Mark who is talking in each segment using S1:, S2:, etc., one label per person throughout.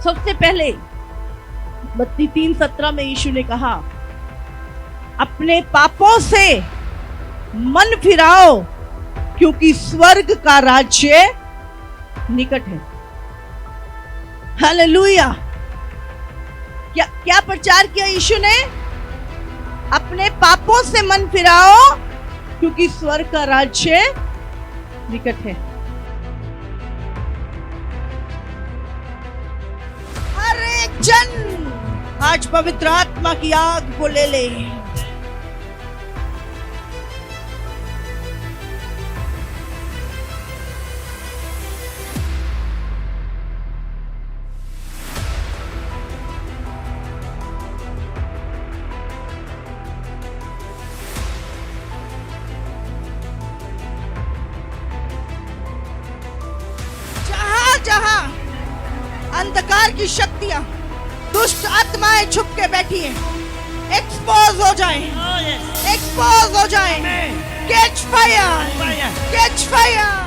S1: सबसे पहले मत्ती 3:17 में यीशु ने कहा, अपने पापों से मन फिराओ क्योंकि स्वर्ग का राज्य निकट है। हालेलुया। क्या प्रचार किया यीशु ने? अपने पापों से मन फिराओ क्योंकि स्वर्ग का राज्य निकट है। हर एक जन आज पवित्र आत्मा की आग को ले ले। जहां अंधकार की शक्तियां, दुष्ट आत्माएं छुप के बैठी हैं, एक्सपोज हो जाएं, एक्सपोज हो जाएं। Catch fire, catch fire.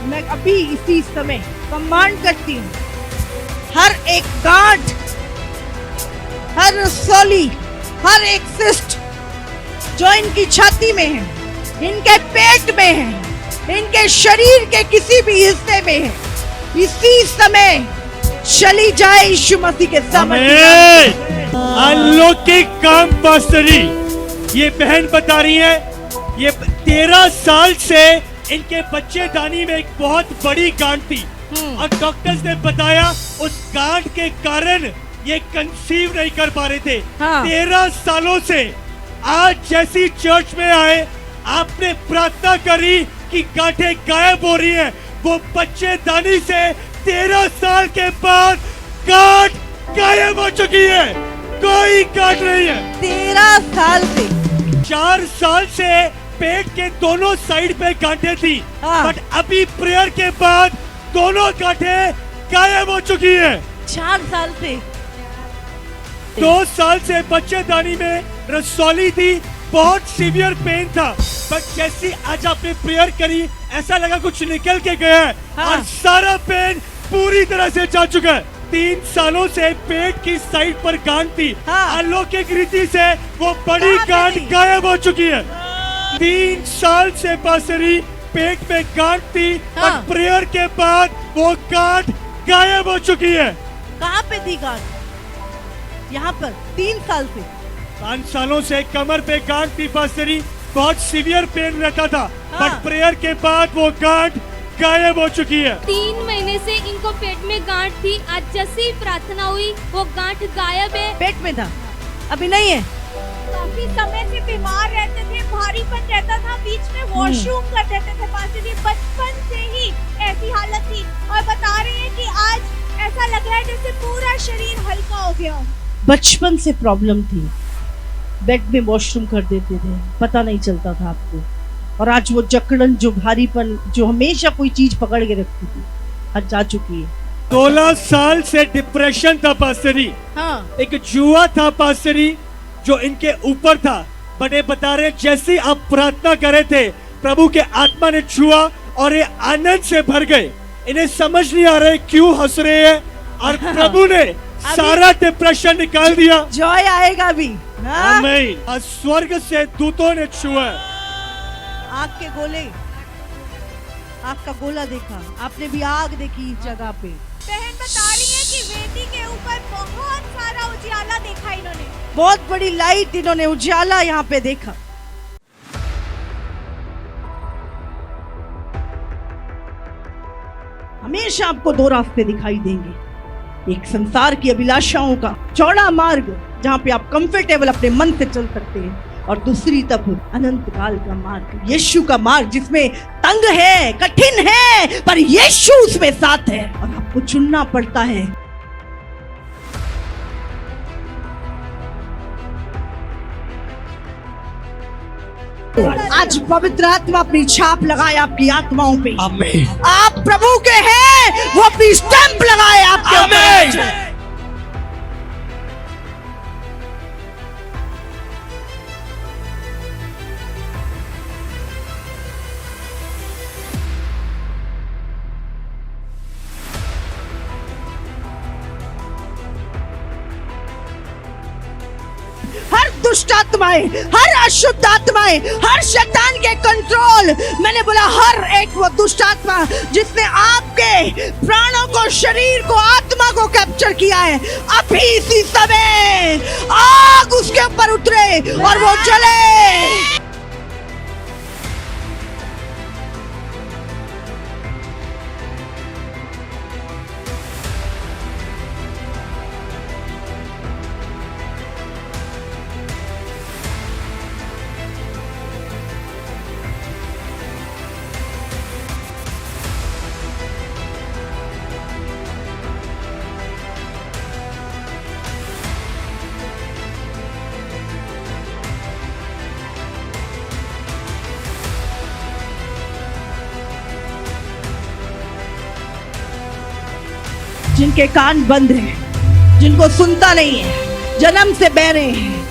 S1: मैं अभी इसी समय कमांड करती हूँ, हर एक गांठ, हर रसौली, हर एक सिस्ट जो इनकी छाती में है, इनके पेट में है, इनके शरीर के किसी भी हिस्से में है, इसी समय चली जाए यीशु मसीह के सामने।
S2: अलौकिक काम पास्टरी, ये बहन बता रही है, ये 13 साल से इनके बच्चेदानी में एक बहुत बड़ी गांठ थी और डॉक्टर्स ने बताया उस गांठ के कारण ये कंसीव नहीं कर पा रहे थे। 13 सालों से आज जैसी चर्च में आए, आपने प्रार्थना करी कि गांठें गायब हो रही हैं, वो बच्चेदानी से 13 साल के बाद गांठ गायब हो चुकी है, कोई गांठ नहीं है।
S1: 13 साल से,
S2: 4 साल से पेट के दोनों साइड पे गांठें थी, बट अभी प्रेयर के बाद दोनों गांठें गायब हो चुकी है।
S1: 4 साल से,
S2: 2 साल से बच्चेदानी में रसौली थी, बहुत सीवियर पेन था, बट जैसी आज आपने प्रेयर करी ऐसा लगा कुछ निकल के गया है और सारा पेन पूरी तरह से जा चुका है। 3 सालों से पेट की साइड पर गांठ थी, अलौकिक रीति से वो बड़ी गांठ गायब हो चुकी है। 3 साल से पासरी पेट में गांठ थी और प्रेयर के बाद वो गांठ गायब हो चुकी है।
S1: कहाँ पे थी गांठ? यहाँ पर 3 साल से।
S2: 5 सालों से कमर पे गांठ थी पासरी, बहुत सीवियर पेन रहता था, बट प्रेयर के बाद वो गांठ गायब हो चुकी है।
S3: 3 महीने से इनको पेट में गांठ थी, आज जैसी प्रार्थना हुई वो गांठ गायब है।
S1: पेट में था, अभी नहीं है।
S4: काफी समय से बीमार रहते थे, भारीपन रहता था, बीच में वॉशरूम कर देते थे पास्टर जी, बचपन से ही ऐसी हालत थी और बता रहे हैं कि आज ऐसा लग रहा है जैसे पूरा शरीर हल्का हो गया।
S1: बचपन से प्रॉब्लम थी, बेड में वॉशरूम कर देते थे, पता नहीं चलता था आपको, और आज वो जकड़न, जो भारीपन, जो हमेशा कोई चीज पकड़ के रखती थी, आज जा चुकी है।
S2: 16 साल से डिप्रेशन था पास्टरी, एक जुआ था पास्टरी जो इनके ऊपर था, बट ये बता रहे जैसे आप प्रार्थना करे थे प्रभु के आत्मा ने छुआ और ये आनंद से भर गए। इन्हें समझ नहीं आ रहे क्यों हंस रहे हैं और प्रभु ने सारा डिप्रेशन निकाल दिया।
S1: जॉय आएगा भी।
S2: आमीन। स्वर्ग से दूतों ने छुआ।
S1: आग के गोले, आग का गोला देखा आपने भी, आग देखी इस जगह पे।
S4: बहन बता रही है कि वेदी के ऊपर बहुत सारा उजियाला देखा इन्होंने,
S1: बहुत बड़ी लाइट इन्होंने, उजाला यहाँ पे देखा। हमेशा आपको 2 रास्ते दिखाई देंगे, एक संसार की अभिलाषाओं का चौड़ा मार्ग जहाँ पे आप कंफर्टेबल अपने मन से चल सकते हैं, और दूसरी तरफ अनंत काल का मार्ग, यीशु का मार्ग, जिसमें तंग है, कठिन है, पर यीशु उसमें साथ है और आपको चुनना पड़ता है। आज पवित्र आत्मा अपनी छाप लगाए आपकी आत्माओं पे।
S2: आमीन।
S1: आप प्रभु के हैं, वो अपनी स्टैंप लगाए आपके
S2: आमीन।
S1: ऊपर। हर दुष्ट आत्माएं, हर अशुद्ध आत्माएं, हर शैतान के कंट्रोल, मैंने बोला हर एक वो दुष्ट आत्मा जिसने आपके प्राणों को, शरीर को, आत्मा को कैप्चर किया है, अभी इसी समय आग उसके ऊपर उतरे और वो जले। जिनके कान बंद हैं, जिनको सुनता नहीं है, जन्म से बहरे हैं,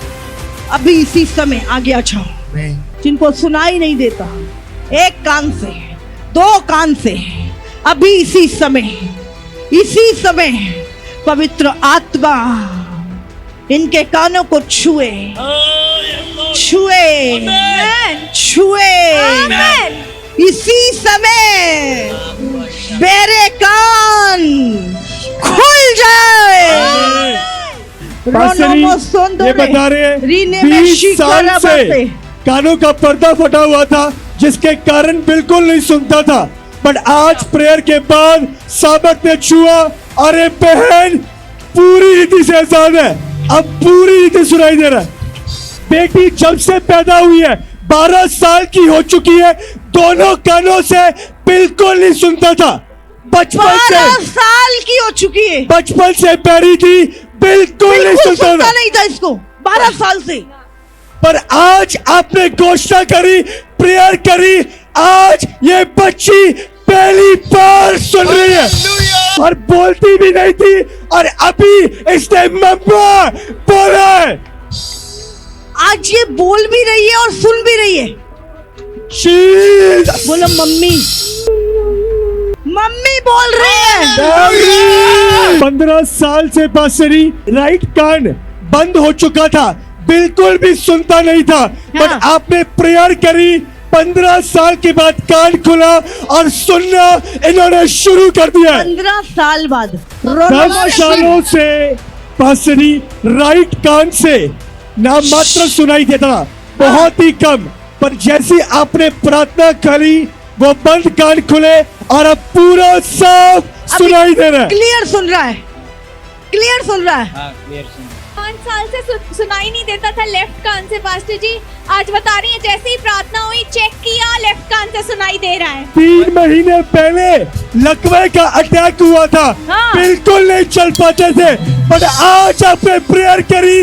S1: अभी इसी समय आगे अच्छाओ। जिनको सुनाई नहीं देता, एक कान से, दो कान से, अभी इसी समय पवित्र आत्मा इनके कानों को छुए, इसी समय बेरे कान खुल जाए।
S2: ये बता रहे हैं 20 साल से कानों का पर्दा फटा हुआ था, जिसके कारण बिल्कुल नहीं सुनता था, बट आज प्रेयर के बाद साबत ने छुआ। अरे बहन, पूरी रीति से आजाद है, अब पूरी रीति सुनाई दे रहा है। बेटी जब से पैदा हुई है 12 साल की हो चुकी है, दोनों कानों से बिल्कुल नहीं सुनता था। बचपन से
S1: 12 साल की हो चुकी है,
S2: बचपन से पैरी थी, बिल्कुल नहीं सुनता
S1: नहीं था इसको 12 साल से।
S2: पर आज आपने घोषणा करी, प्रेयर करी, आज ये बच्ची पहली बार सुन रही है और बोलती भी नहीं थी, और अभी इसने मम्मा बोला है।
S1: आज ये बोल भी रही है और सुन भी रही है।
S2: Jesus!
S1: बोलो मम्मी, मम्मी बोल रही है।
S2: 15 साल से बांसुरी राइट कान बंद हो चुका था, बिल्कुल भी सुनता नहीं था, बट आपने प्रेयर करी, 15 साल के बाद कान खुला और सुनना इन्होंने शुरू कर दिया।
S1: 15 साल बाद
S2: 10 सालों से बांसुरी राइट कान से ना मात्र सुनाई देता, बहुत ही कम, पर जैसी आपने प्रार्थना करी वो बंद कान खुले और अब पूरा साफ सुनाई दे रहा है।
S1: क्लियर सुन रहा है, क्लियर सुन रहा है।
S4: 5 साल से सुनाई नहीं देता था लेफ्ट कान से पास्टर जी, आज बता रही है जैसे ही प्रार्थना हुई चेक किया लेफ्ट कान से सुनाई दे रहा है।
S2: 3 महीने पहले लकवे का अटैक हुआ था, बिल्कुल नहीं चल पाते थे, बट आज आपने प्रेयर करी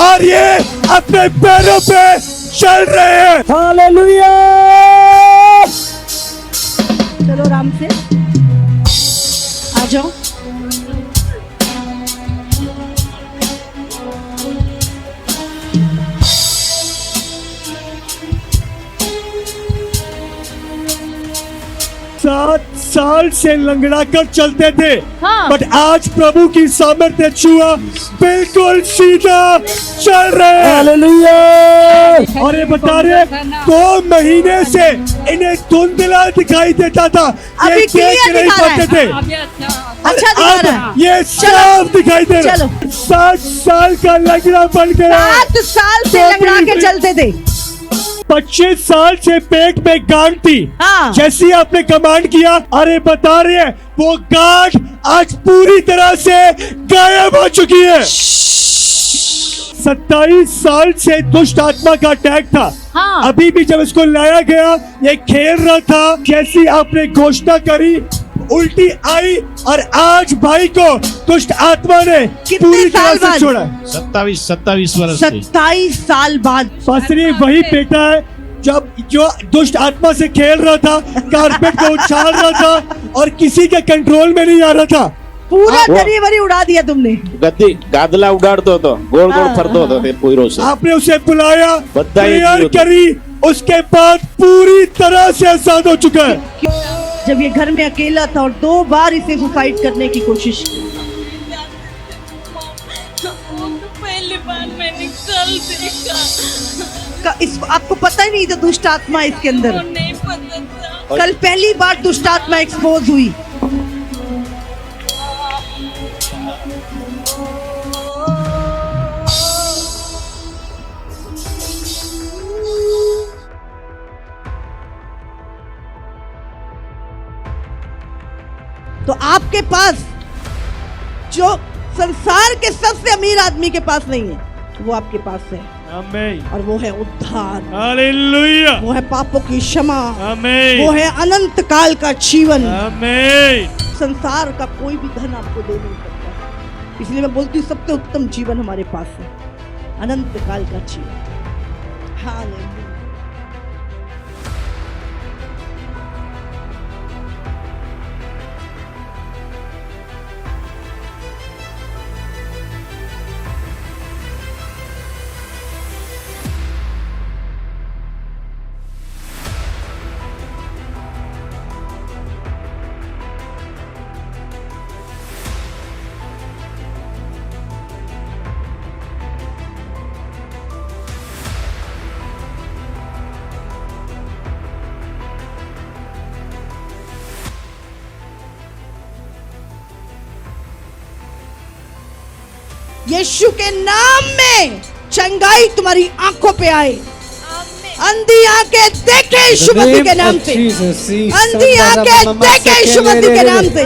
S2: और ये अपने पैरों पे चल रहे हैं। हालेलुया।
S1: चलो आराम से आ जाओ।
S2: सात साल से लंगड़ा कर चलते थे,
S4: हाँ।
S2: बट आज प्रभु की सामर्थ्य छुआ, बिल्कुल सीधा चल रहे हैं। हालेलुया। और ये बता रहे 2 महीने से इन्हें धुंधला दिखाई देता था, ये
S1: अभी
S2: देख
S1: क्लियर
S2: नहीं
S1: दिखा रहा
S2: पाते
S1: है।
S2: थे,
S1: अच्छा दिखा रहा है।
S2: अब ये साफ दिखाई दे रहा है। 7 साल का लंगड़ा बन गया।
S1: 7 साल से लंगड़ा के चलते थे।
S2: 25 साल से पेट में गांठ थी,
S1: हाँ।
S2: जैसी आपने कमांड किया, अरे बता रहे हैं वो गांठ आज पूरी तरह से गायब हो चुकी है। 27 साल से दुष्ट आत्मा का अटैक था,
S4: हाँ।
S2: अभी भी जब इसको लाया गया ये खेल रहा था, जैसी आपने घोषणा करी उल्टी आई, और आज भाई को दुष्ट आत्मा ने पूरी तरह से छोड़ा।
S5: 27 वर्ष से।
S1: 27 साल बाद
S2: पास्टर, वही बेटा है जब जो दुष्ट आत्मा से खेल रहा था, कारपेट को उछाल रहा था और किसी के कंट्रोल में नहीं आ रहा था।
S1: पूरा दरियावरी उड़ा दिया तुमने।
S5: गद्दी गादला उड़ाड़तो तो गोल गोल फरतो तो ते पूरो से
S2: आपने उसे बुलाया,
S5: बधाई
S2: प्रेयर
S5: दी
S2: करी, उसके बाद पूरी तरह से आजाद हो चुका है।
S1: जब ये घर में अकेला था और 2 बार इसे सुसाइड करने की कोशिश की।
S6: वो तो पहली बार मैंने कल देखा,
S1: आपको पता ही नहीं था दुष्ट आत्मा है इसके
S6: वो
S1: अंदर।
S6: नहीं पता था।
S1: कल पहली बार दुष्ट आत्मा एक्सपोज हुई। तो आपके पास जो संसार के सबसे अमीर आदमी के पास नहीं है, वो आपके पास है।
S2: आमीन।
S1: और वो है उद्धार,
S2: हालेलुया।
S1: वो है पापों की क्षमा,
S2: आमीन।
S1: वो है अनंत काल का जीवन।
S2: आमीन।
S1: संसार का कोई भी धन आपको दे नहीं सकता। इसलिए मैं बोलती हूँ सबसे उत्तम जीवन हमारे पास है, अनंत काल का जीवन। हालेलुया। यीशु के नाम में चंगाई तुम्हारी आंखों पे आए। अंधी आंखें देखे यीशु मसीह के नाम से। अंधी आंखें देखे यीशु मसीह के नाम से।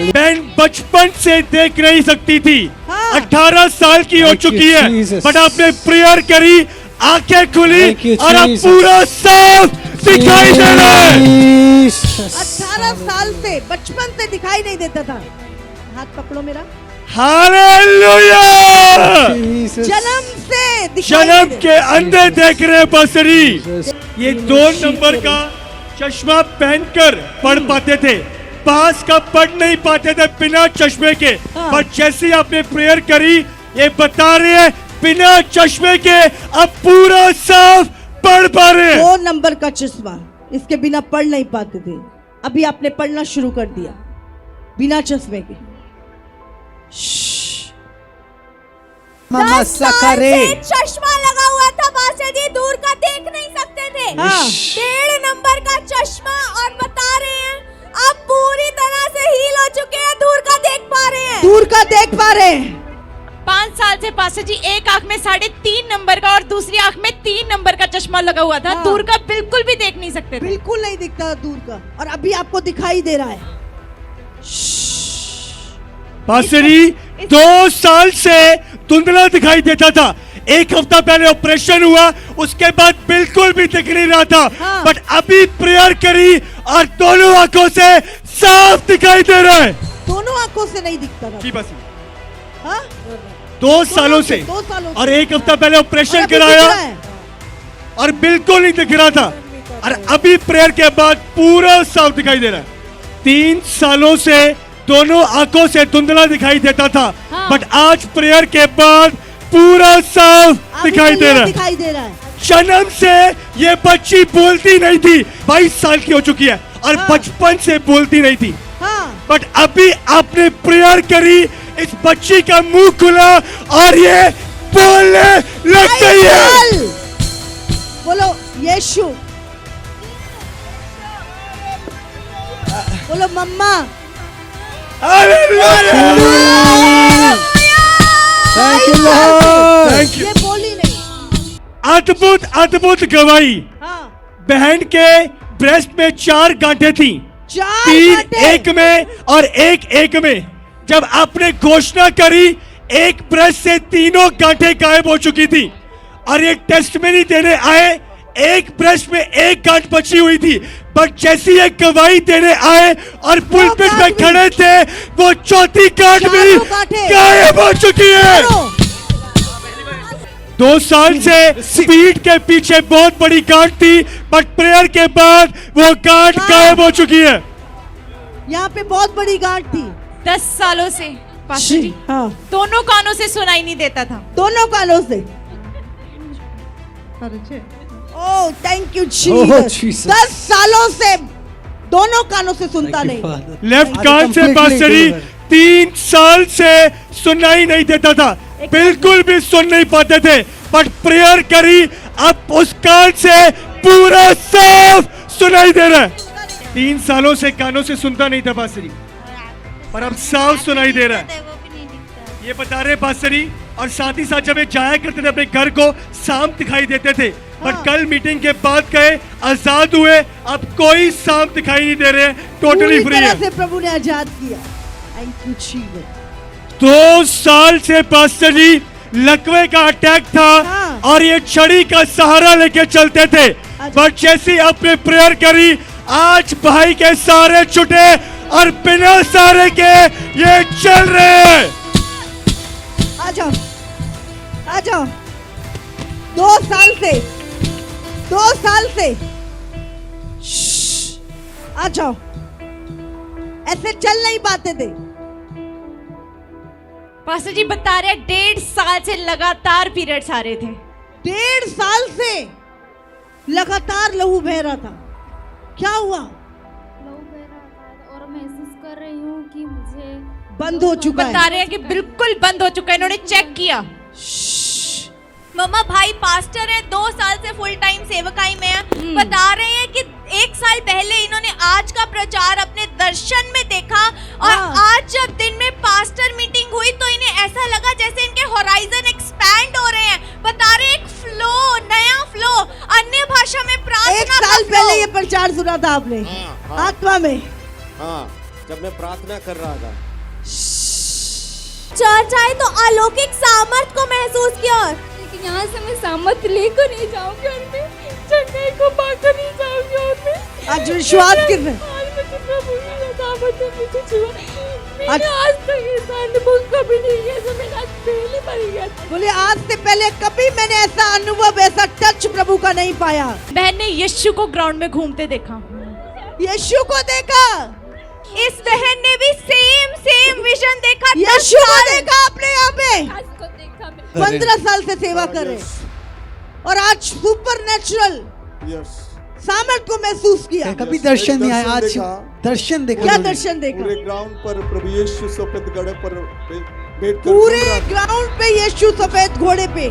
S2: बहन बचपन से देख नहीं सकती थी,
S1: हाँ।
S2: 18 साल की हो चुकी है, बट आपने प्रेयर करी, आंखें खुली और अब पूरा साफ दिखाई दे रहा है।
S1: 18 साल से, बचपन से दिखाई नहीं देता था। हाथ पकड़ो मेरा।
S2: हालेलुया।
S1: जन्म से दिखाई
S2: जन्म
S1: नहीं
S2: के अंदर देख रहे हैं बसरी। ये 2 नंबर का चश्मा पहनकर पढ़ पाते थे, पास का पढ़ नहीं पाते थे बिना चश्मे के।
S1: हाँ।
S2: पर जैसे ही आपने प्रेयर करी, ये बता रहे हैं बिना चश्मे के अब पूरा साफ पढ़ पा रहे हैं।
S1: 2 नंबर का चश्मा, इसके बिना पढ़ नहीं पाते थे, अभी आपने पढ़ना शुरू कर दिया बिना चश्मे के।
S4: 10 साल से चश्मा लगा हुआ था बादशाह जी, दूर का देख नहीं सकते थे।
S1: हाँ।
S4: 1.5 नंबर का चश्मा, और बता रहे हैं अब पूरी तरह से हील हो चुके हैं, दूर का देख पा रहे हैं।
S1: दूर का देख पा रहे हैं।
S6: 5 साल से पास्टर जी एक आंख में 3.5 नंबर का और दूसरी आंख में 3 नंबर का चश्मा लगा हुआ था।
S1: हाँ।
S6: दूर का बिल्कुल भी देख नहीं सकते थे।
S1: बिल्कुल नहीं दिखता दूर का, और अभी आपको दिखाई दे रहा है।
S2: पासरी 2 साल से धुंधला दिखाई देता था। 1 हफ्ता पहले ऑपरेशन हुआ, उसके बाद बिल्कुल भी दिख नहीं रहा था।
S1: हाँ।
S2: बट अभी प्रेयर करी और दोनों आंखों से साफ दिखाई दे रहा है।
S1: दोनों आंखों से नहीं दिखता था।
S2: जी बस
S1: हाँ?
S2: 2 सालों से
S1: 2 सालों से।
S2: और 1 हफ्ता पहले
S1: और
S2: ऑपरेशन
S1: अभी दिख
S2: कराया
S1: रहा है।
S2: और बिल्कुल नहीं दिख रहा था, और अभी प्रेयर के बाद पूरा साफ दिखाई दे रहा है। 3 सालों से दोनों आंखों से धुंधला दिखाई देता था।
S3: हाँ।
S2: बट आज प्रेयर के बाद पूरा साफ
S1: अभी
S2: दिखाई दे
S1: clear
S2: रहा है।
S1: दिखाई दे रहा है।
S2: जन्म से ये बच्ची बोलती नहीं थी, 22 साल की हो चुकी है, और
S1: हाँ।
S2: बचपन से बोलती नहीं थी।
S1: हाँ।
S2: बट अभी आपने प्रेयर करी, इस बच्ची का मुंह खुला और ये बोलने लग गई है।
S1: चल। बोलो यीशु, बोलो मम्मा।
S2: Thank you Lord, thank you.
S1: ये बोली नहीं।
S2: अद्भुत अद्भुत गवाही।
S1: हाँ।
S2: बहन के ब्रेस्ट में 4 गांठें थी,
S1: 4
S2: 3 एक में और एक में। जब आपने घोषणा करी, एक ब्रेस्ट से 3 गांठें गायब हो चुकी थी, और ये टेस्टमनी देने आए, एक ब्रेस्ट में 1 गांठ बची हुई थी। बट जैसी एक गवाही देने आए और पुलपिट में खड़े थे, वो 4थी गांठ भी
S1: चारों गांठें
S2: गायब हो चुकी है। 2 साल से स्पीड के पीछे बहुत बड़ी गांठ थी, बट प्रेयर के बाद वो गांठ गायब हो चुकी है।
S1: यहाँ पे बहुत बड़ी गांठ थी
S6: 10 सालों से पास्टर जी
S1: हाँ
S6: दोनों कानों से सुनाई नहीं देता था।
S1: दोनों कानों से। Oh thank you
S7: Jesus.
S1: Jesus. 10 सालों से दोनों कानों से सुनता नहीं।
S2: लेफ्ट कान से पास्टरी 3 साल से सुनाई नहीं देता था, बिल्कुल भी सुन नहीं पाते थे, बट प्रेयर करी, अब उस कान से पूरा साफ सुनाई दे रहा है। 3 सालों से कानों से सुनता नहीं था पास्टरी, पर अब साफ सुनाई दे रहा है। ये बता रहे पास्टरी, और साथ ही साथ जब ये जाया करते थे अपने घर को, सांप दिखाई देते थे, बट कल मीटिंग के बाद गए, आजाद हुए, अब कोई सांप दिखाई नहीं दे रहे, टोटली
S1: पूरी
S2: फ्री है।
S1: तरह से प्रभु ने आजाद किया। Thank you Jesus.
S2: 2 साल से पास्टर जी लकवे का अटैक था,
S1: हाँ।
S2: और ये छड़ी का सहारा लेके चलते थे, बट जैसे आपने प्रेयर करी, आज भाई के सहारे छुटे और बिना सहारे के ये चल रहे हैं।
S1: आ जाओ आ जाओ। 2 साल से आ जाओ, ऐसे चल नहीं पाते थे।
S6: पास्टर जी बता रहे 1.5 साल से लगातार पीरियड्स आ रहे थे।
S1: 1.5 साल से लगातार लहू बह रहा था। क्या हुआ?
S3: लहू बह रहा था और महसूस कर रही हूँ कि मुझे
S1: बंद हो चुका
S6: बता
S1: है।
S6: रहे हैं कि बिल्कुल बंद हो चुका है, इन्होंने चेक किया।
S4: मम्मा भाई पास्टर है, 2 साल से फुल टाइम सेवकाई में है। बता रहे हैं कि 1 साल पहले इन्होंने आज का प्रचार अपने दर्शन में देखा, और
S1: हाँ।
S4: आज जब दिन में पास्टर मीटिंग हुई तो इन्हें ऐसा लगा जैसे इनके होराइजन एक्सपैंड हो रहे हैं। बता रहे एक फ्लो, नया फ्लो, अन्य भाषा में प्रार्थना
S1: 1
S4: का
S1: साल
S4: flow।
S1: पहले ये प्रचार सुना था आपने
S8: हाँ।
S1: आत्मा में।
S8: हाँ, जब मैं प्रार्थना कर रहा था।
S4: चर्च आए तो अलौकिक सामर्थ को महसूस किया।
S3: लेकिन यहाँ से मैं सामर्थ लेकर नहीं जाऊंगी और मैं चंगाई को पाकर नहीं जाऊंगी, और मैं
S1: आज विश्वास कर रहे हैं।
S3: आज मुझे प्रभु की सामर्थ ने मुझे छुआ। मैंने आज तक ऐसा अनुभव कभी नहीं किया, जो मैंने आज पहली बार किया था।
S1: बोले आज से पहले कभी मैंने ऐसा अनुभव, ऐसा टच प्रभु का नहीं पाया।
S6: बहन ने यीशु को ग्राउंड में घूमते देखा।
S1: यीशु को देखा।
S4: इस बहन ने भी सेम विजन देखा। 10
S1: यीशु को
S4: साल।
S1: देखा अपने यहाँ पे।
S3: आज को देखा मैं।
S1: 15 साल से सेवा कर रहे हैं, और आज सुपर नेचुरल
S8: यस,
S1: सामर्थ को महसूस किया।
S7: कभी दर्शन नहीं आया, आज
S8: देखा।
S7: दर्शन देखा।
S1: क्या दर्शन देखा?
S8: पूरे ग्राउंड पर प्रभु यीशु सफेद घोड़े पर बैठकर
S1: पूरे
S8: घूम रहा था।
S1: ग्राउंड पे यीशु सफेद घोड़े पे